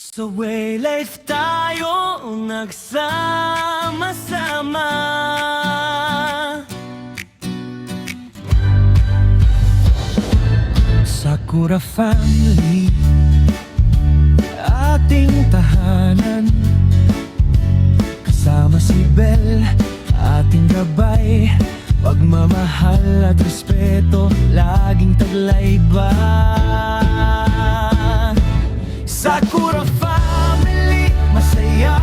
Sa Waylife tayo nagsama-sama. Sakura Family, ating tahanan. Kasama si Belle, ating gabay. Pagmamahal at respeto, laging taglay ba? Sakura Family, masaya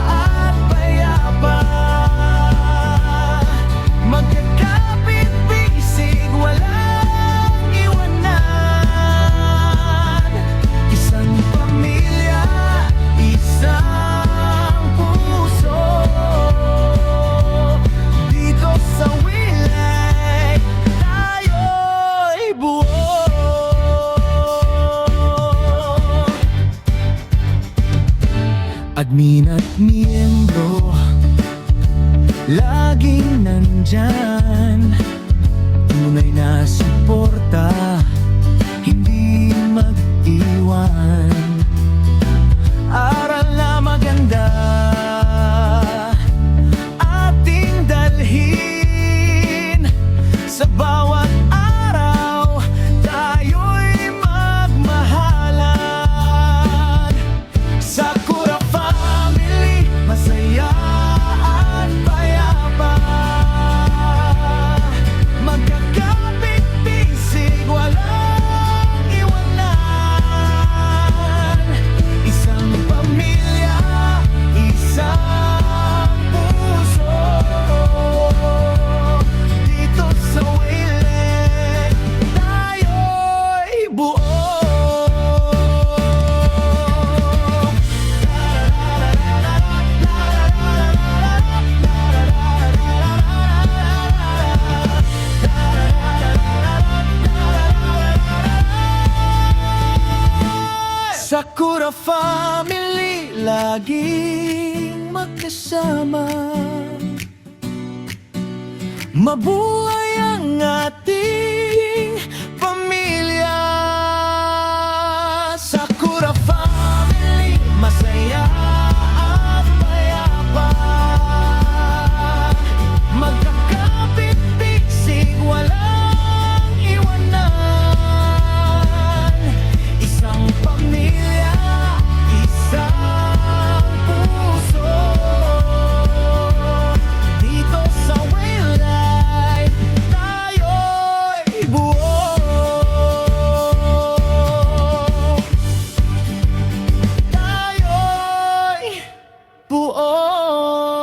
at payapa. Magkakapit-bisig, walang iwanan. Isang pamilya, isang puso. Dito sa Waylife, tayo'y buo. Admin at miyembro, laging nandyan. Tunay na suporta, hindi mag-iwan. Aral na maganda, ating dalhin. Sa bawat araw, tayo'y magmahalan. Sakura Family, masaya at payapa. Magkakapit-bisig, walang iwanan. Isang pamilya, isang puso. Dito sa Waylife, tayo'y buo. Sakura Family, laging magkasama. Mabuhay ang ating pamilya. Sakura Family, masaya at payapa. Magkakapit-bisig, walang iwanan. Isang pamilya, isang puso. Dito sa Waylife, tayo'y buo. Tayo'y buo.